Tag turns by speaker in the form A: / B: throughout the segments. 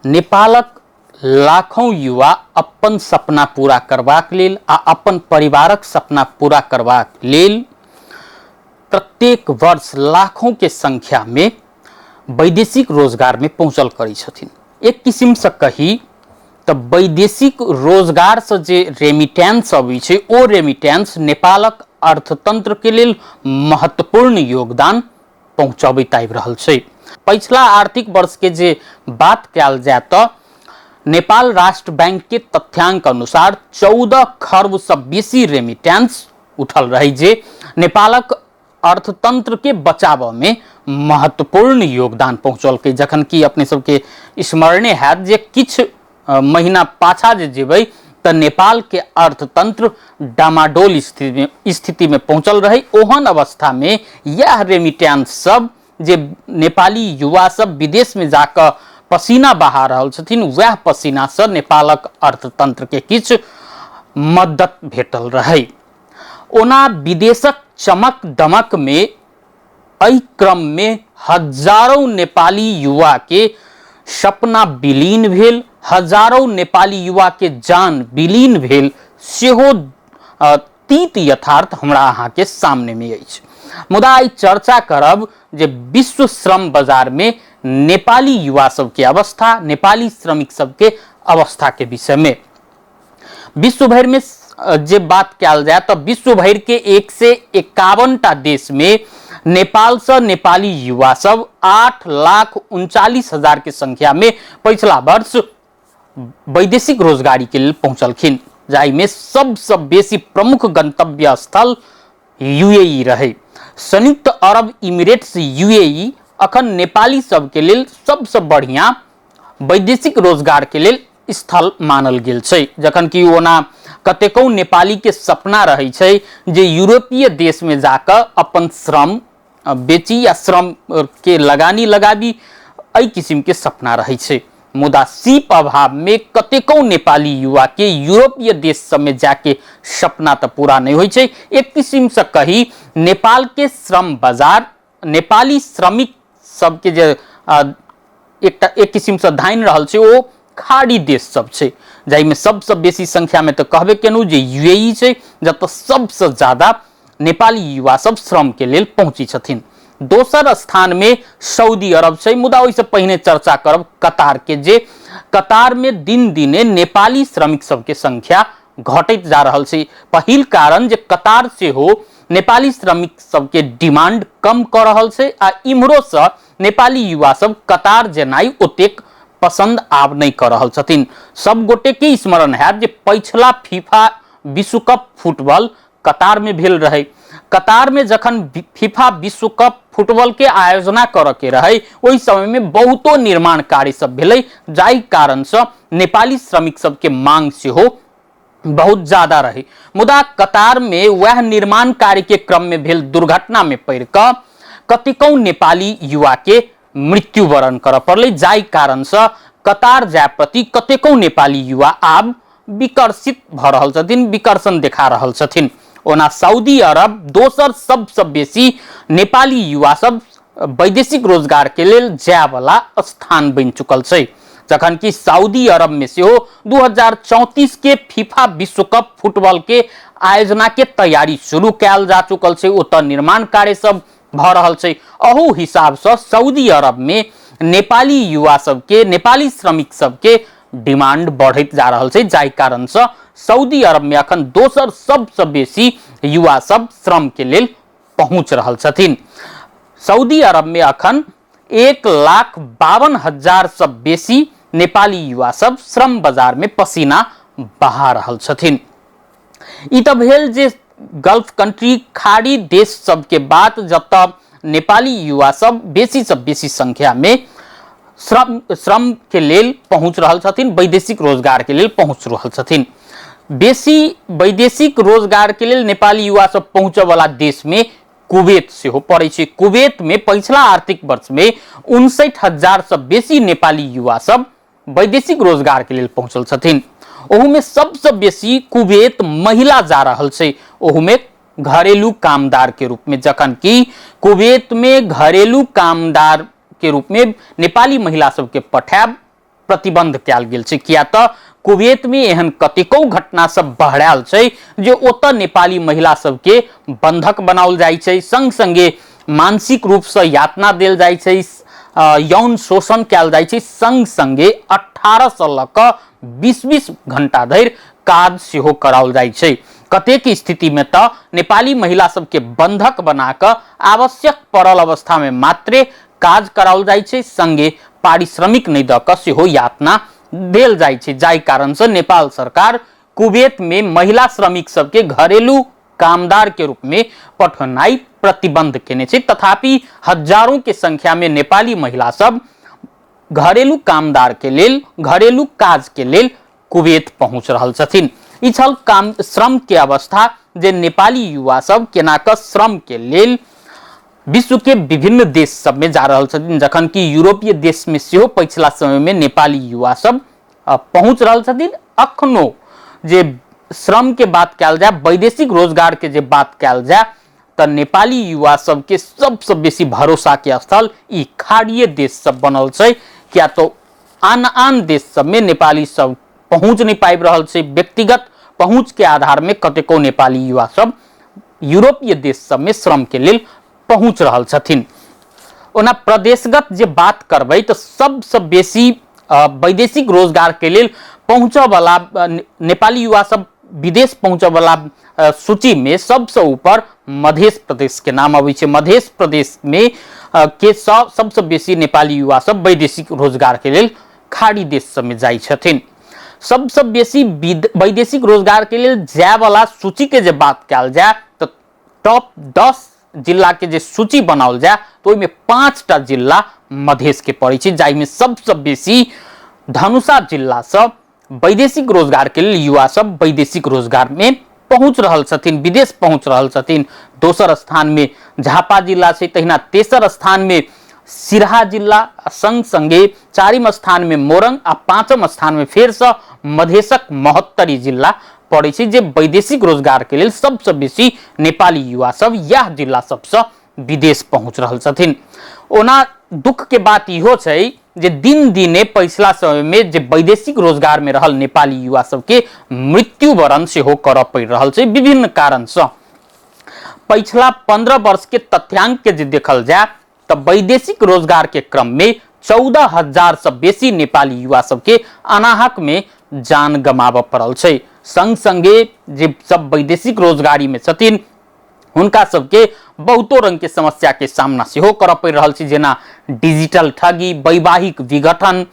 A: नेपालक लाखों युवा अपन सपना पूरा करबाक लेल आ अपन परिवारक सपना पूरा करबाक लेल प्रत्येक वर्ष लाखों के संख्या में वैदेशिक रोजगार में पहुँचल करै छथिन। एक किस्म से कही तो वैदेशिक रोजगार से जे रेमिटेंस अबै छै ओ रेमिटेंस नेपालक अर्थतंत्र के लेल महत्वपूर्ण योगदान पहुँचबैत आबि रहल छै। पिछला आर्थिक वर्ष के जे बात कयल जाय तो नेपाल राष्ट्र बैंक के तथ्यांक अनुसार 14 खर्ब से बेसी रेमिटेंस उठल रही जे नेपालक अर्थतंत्र के बचाव में महत्वपूर्ण योगदान पहुँचल के। जखन कि अपने सबके स्मरणे हैत जे किछ महीना पाछा जे जेबै तो नेपाल के अर्थतंत्र डामाडोल स्थिति में पहुँचल रही। ओहन अवस्था में यह रेमिटेंस सब जे नेपाली युवा सब विदेश में जाकर पसीना बहा रहल छथिन वह पसीना से नेपालक अर्थतंत्र के किछ मदद भेटल रही। ओना विदेशक चमक दमक में एहि क्रम में हजारों नेपाली युवा के सपना विलीन भेल, हजारों नेपाली युवा के जान विलीन भेल सेहो तीत यथार्थ हमरा अहाँ के सामने में अछि। मुदा आई चर्चा करब जे विश्व श्रम बाजार में नेपाली युवा सब के अवस्था, नेपाली श्रमिक सब के अवस्था के विषय में। विश्व भर में जे बात कयल जाए तो विश्व भर के 151टा देश में नेपाल से नेपाली युवा सब 8,39,000 के संख्या में पिछला वर्ष वैदेशिक रोजगारी के लिए पहुंचलखिन, जाहि में सबसे बेसी प्रमुख गंतव्य स्थल यूएई रहे। संयुक्त अरब इमिरेट्स यूएई अखन नेपाली सब के लेल सबसे बढ़िया वैदेशिक रोजगार के लेल स्थल मानल गेल छै। जखन कि ओना कतेको नेपाली के सपना रहे छै जे यूरोपीय देश में जाकर अपन श्रम बेची या श्रम के लगानी लगाबी, एहि किस्म के सपना रहे छै। मुदा सीप अभाव में कतेको नेपाली युवा के यूरोपीय देश सब में जाके सपना तो पूरा नहीं होइ छै। एक किस्म से कही नेपाल के श्रम बाजार नेपाली श्रमिक सब के जे एक किस्म से धाइन रहल छै ओ खाड़ी देश सब छै, जाहि में सबसे बेसी संख्या में तो कहबे केनु जे यूएई छै जत सबसे ज्यादा नेपाली युवा सब श्रम के लेल पहुंची छथिन। दोसर स्थान में सऊदी अरब छै। मुदा ओइसे पहिने चर्चा करब कतार के, जे कतार में दिन दिने नेपाली श्रमिक सब के संख्या घटैत जा रहल छै। पहिल कारण जे कतार से हो नेपाली श्रमिक सब के डिमांड कम कर रहल छै आ इम्हरो से नेपाली युवा सब कतार जेनाई ओतेक पसंद आब नहीं कर रहल छथिन। सब गोटे के स्मरण है जे पिछला फीफा विश्व कप फुटबॉल कतार में भेल रहे। कतार में जखन फीफा विश्व कप फुटबॉल के आयोजना करे के रहे ओहि समय में बहुतो निर्माण कार्य सब भेलै, जाहि कारण से नेपाली श्रमिक सब के मांग से हो बहुत ज्यादा रहे। मुदा कतार में वह निर्माण कार्य के क्रम में भेल दुर्घटना में पड़ कर कतेको नेपाली युवा के मृत्यु वरण कर पड़ले, जाहि कारण से कतार जाय प्रति कतेको नेपाली युवा आब विकर्षित भ रहल छथिन, विकर्षण देखा रहल छथिन। ओना सऊदी अरब दोसर सबसे बेसी नेपाली युवा सब वैदेशिक रोजगार के लेल जाय वाला स्थान बन चुकल छै। जखन कि सऊदी अरब में से 2034 के फीफा विश्व कप फुटबॉल के आयोजना के तैयारी शुरू कैल जा चुकल छै, ओत निर्माण कार्य सब भ रहल छै। अहू हिसाब से सऊदी अरब में नेपाली युवा सब के, नेपाली श्रमिक सब के डिमांड बढ़त जा रहल छै, जाहि कारण से सऊदी अरब में अखन दोसर सबसे बेसी युवा सब श्रम के लेल पहुंच रहल छथिन। सऊदी अरब में अखन 1,52,000 से बेसी नेपाली युवा सब श्रम बाजार में पसीना बहा रहल छथिन। ई तो भेल जे गल्फ कंट्री खाड़ी देश सब के बात, जब नेपाली युवा सब बेसी से बेसी संख्या में श्रम के लेल पहुंच रहल छथिन, वैदेशिक रोजगार के लेल पहुंच रहल छथिन। बेसी वैदेशिक रोजगार के लेल नेपाली युवा सब पहुंचे वाला देश में कुवैत से हो पड़े छै। कुवैत में पिछला आर्थिक वर्ष में 59,000 से बेसी नेपाली युवा सब वैदेशिक रोजगार के लेल पहुंचल छथिन। ओहू में सबसे बेसी कुवैत महिला जा रहल छै, ओहू में घरेलू कामदार के रूप में, जखन कि कुवैत में घरेलू कामदार के रूप में नेपाली महिला सबके पठायब प्रतिबंध कयल गेल छै, किया तऽ कुवैत में एहन कतेको घटना सब बहरायल छै जे ओतऽ नेपाली महिला सबके बंधक बनाओल जाइ छै, संग संगे मानसिक रूप से यातना देल जाइ छै, यौन शोषण कयल जाइ छै, संग संगे 18 से लऽ कऽ 20-20 घंटा धरि काज सेहो कराओल जाइ छै। कतेक स्थिति में तऽ नेपाली महिला सबके बंधक बना कऽ आवश्यक पड़ल अवस्था में मात्रे काज कराओल जाइ छै, संगे पारिश्रमिक नहीं दऽ कऽ सेहो यातना देल जाइ छै, जाहि कारण से नेपाल सरकार कुवैत में महिला श्रमिक सबके घरेलू कामदार के रूप में पठौनाई प्रतिबंध केने छै। तथापि हजारों के संख्या में नेपाली महिला सब घरेलू कामदार के लेल, घरेलू काज के लेल कुवैत पहुंच रहल छथिन। ई छल काम श्रम के अवस्था जे नेपाली युवा सब केना कऽ श्रम के लेल विश्व के विभिन्न देश सब में जा रहल छथिन, जखन कि यूरोपीय देश में सेहो पिछला समय में नेपाली युवा सब पहुंच रहल छथिन। अखनो जे श्रम के बात कयल जाए, वैदेशिक रोजगार के जे बात कयल जाए, तो नेपाली युवा सब के सबसे बेसी भरोसा के स्थल ई खाड़ीय देश सब बनल छै, क्या तो आन देश सब में नेपाली सब पहुंच नहीं पाबि रहल छै। व्यक्तिगत पहुंच के आधार में कतेको नेपाली युवा सब यूरोपीय देश सब में श्रम के लेल पहुंच रहल छथिन। ओना प्रदेशगत जे बात करबै तो सबसे बेसी वैदेशिक रोजगार के लेल पहुंचे वाला नेपाली युवा सब विदेश पहुंचे वाला सूची में सबसे ऊपर मध्य प्रदेश के नाम आबै छै। मध्य प्रदेश में के सबसे बेसी नेपाली युवा सब वैदेशिक रोजगार के लेल खाड़ी देश सब में जाइ छथिन। सबसे बेसी वैदेशिक रोजगार के लिए जाए वाला सूची के जे बात कयल जाए तो टॉप 10 जिला के जे सूची बनाओल जाए तो ओहिमे 5टा जिला मधेश के पड़ै छै, जाहिमे सबसे बेसी धनुषा जिला से वैदेशिक रोजगार के लिए युवा सब वैदेशिक रोजगार में पहुंच रहल छथिन, विदेश पहुंच रहल छथिन। दोसर स्थान में झापा जिला छै, तहिना तेसर स्थान में सिरहा जिला, संग संगे 4म स्थान में मोरंग आ 5म स्थान में फेर से मधेशक महोत्तरी जिला पड़ै छै, जे वैदेशिक रोजगार के लिए सबसे बेसी नेपाली युवा सब यह जिला सबसे विदेश पहुंच रहल छथिन। ओना दुख के बात इहो छै जे दिन दिने पिछला समय में जे वैदेशिक रोजगार में रहल नेपाली युवा सबके मृत्युवरण सेहो करऽ पड़ि रहल छै विभिन्न कारण से। पिछला 15 वर्ष के तथ्यांक के जे देखल जाए तो वैदेशिक रोजगार के क्रम में 14,000 से बेसी नेपाली युवा सबके अनाहक में जान गमाब पड़ल छै। संग संगे जे सब वैदेशिक रोजगारी में छथिन हुनका सबके बहुतो रंग के समस्या के सामना सेहो करऽ पड़ि रहल छै, जेना डिजिटल ठगी, वैवाहिक विघटन,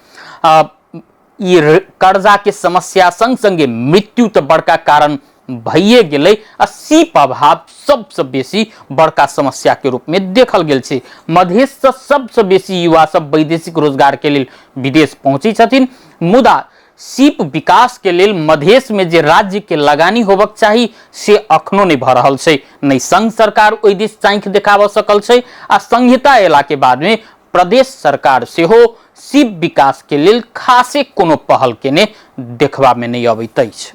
A: कर्जा के समस्या, संग संगे मृत्यु तो बड़का कारण भइए गेलै। सीप अभाव सबसे बेसी बड़का समस्या के रूप में देखल गेल छै। मधेश से सबसे बेसी युवा सब वैदेशिक रोजगार के लिए विदेश पहुंची छथिन, मुदा सीप विकास के लेल मधेश में जे राज्य के लगानी होबक चाही से अखनो नहीं भ रहल छै। नहीं संघ सरकार ओइ दिस चाँख देखाब सकल छै आ संहिता एला के बाद में प्रदेश सरकार सेहो सीप विकास के लेल खासे कोनो पहल केने देखबा में नहीं अबैत अछि।